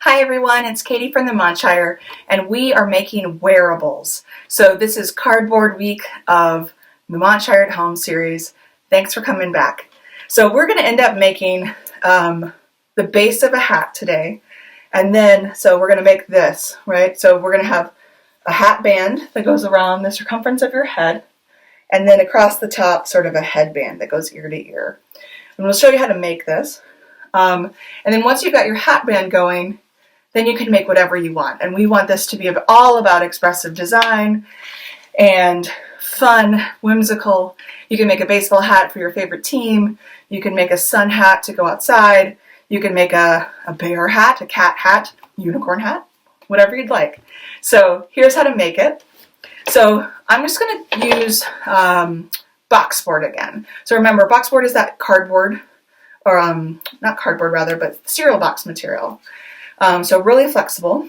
Hi everyone, it's Katie from the Montshire, and we are making wearables. So this is Cardboard Week of the Montshire at Home series. Thanks for coming back. So we're going to end up making the base of a hat today, and then we're going to make this, right? So we're going to have a hat band that goes around the circumference of your head, and then across the top sort of a headband that goes ear to ear. And we'll show you how to make this. And then once you've got your hat band going, then you can make whatever you want. And we want this to be all about expressive design and fun, whimsical. You can make a baseball hat for your favorite team. You can make a sun hat to go outside. You can make a bear hat, a cat hat, unicorn hat, whatever you'd like. So here's how to make it. So I'm just going to use boxboard again. So remember, boxboard is that cardboard, or not cardboard rather, but cereal box material. So really flexible.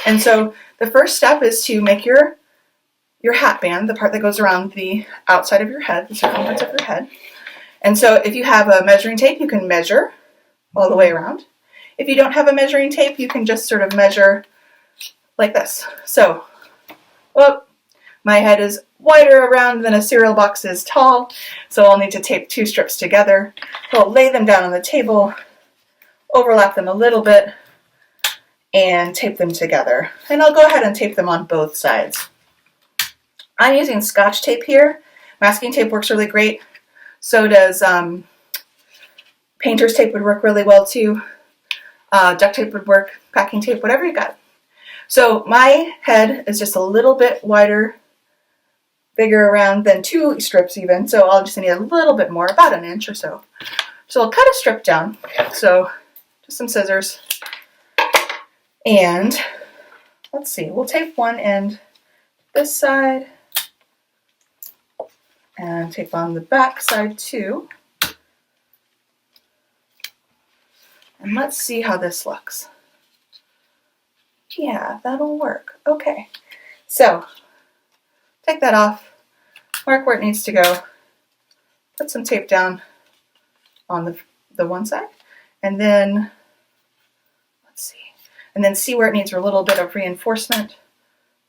And so the first step is to make your hat band, the part that goes around the outside of your head, the circumference of your head. And so if you have a measuring tape, you can measure all the way around. If you don't have a measuring tape, you can just sort of measure like this. So, my head is wider around than a cereal box is tall, so I'll need to tape two strips together. I'll lay them down on the table, overlap them a little bit, and tape them together. And I'll go ahead and tape them on both sides. I'm using Scotch tape here. Masking tape works really great. So does painter's tape would work really well too. Duct tape would work, packing tape, whatever you got. So my head is just a little bit wider, bigger around than two strips even. So I'll just need a little bit more, about an inch or so. So I'll cut a strip down. So just some scissors. And let's see, we'll tape one end this side and tape on the back side too. And let's see how this looks. Yeah, that'll work. Okay, so take that off, mark where it needs to go, put some tape down on the one side, and then see where it needs a little bit of reinforcement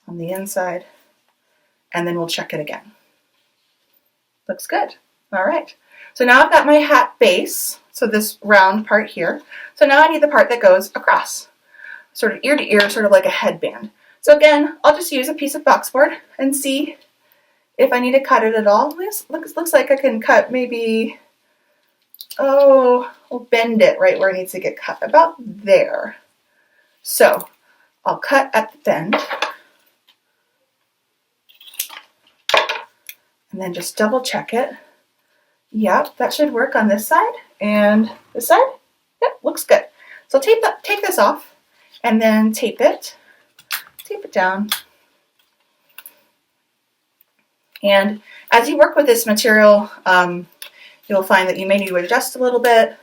on the inside, and then we'll check it again. Looks good. All right. So now I've got my hat base, so this round part here. So now I need the part that goes across, sort of ear to ear, sort of like a headband. So again, I'll just use a piece of boxboard and see if I need to cut it at all. This looks like I can cut maybe, I'll bend it right where it needs to get cut, about there. So I'll cut at the bend and then just double check it. Yep, that should work on this side and this side. Yep, looks good. So take this off and then tape it down. And as you work with this material, you'll find that you may need to adjust a little bit,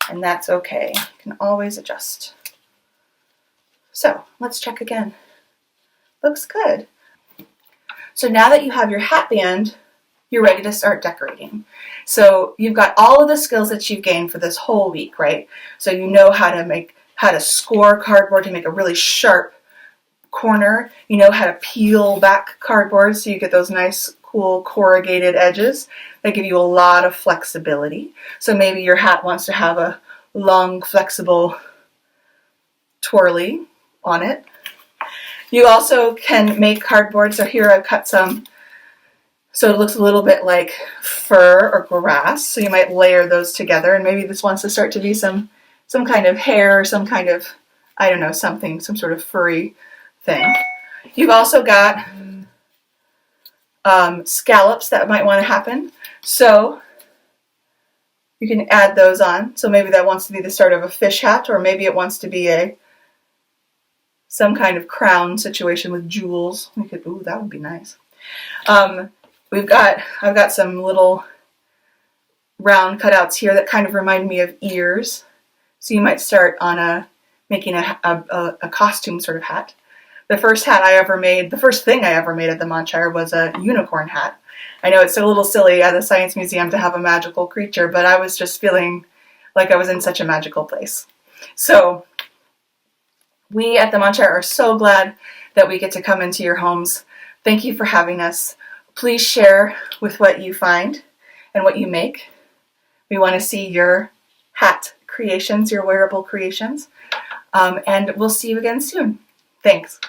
and that's okay. You can always adjust. So let's check again. Looks good. So now that you have your hat band, you're ready to start decorating. So you've got all of the skills that you've gained for this whole week, right? So you know how to score cardboard to make a really sharp corner. You know how to peel back cardboard so you get those nice, cool corrugated edges that give you a lot of flexibility. So maybe your hat wants to have a long, flexible twirly on it. You also can make cardboard. So here I've cut some, so it looks a little bit like fur or grass. So you might layer those together, and maybe this wants to start to be some kind of hair, some kind of, I don't know, some sort of furry thing. You've also got scallops that might want to happen. So you can add those on. So maybe that wants to be the start of a fish hat, or maybe it wants to be some kind of crown situation with jewels. That would be nice. I've got some little round cutouts here that kind of remind me of ears. So you might start on making a costume sort of hat. The first thing I ever made at the Montshire was a unicorn hat. I know it's a little silly at a science museum to have a magical creature, but I was just feeling like I was in such a magical place. So We at the Monshire are so glad that we get to come into your homes. Thank you for having us. Please share with what you find and what you make. We want to see your hat creations, your wearable creations. And we'll see you again soon. Thanks.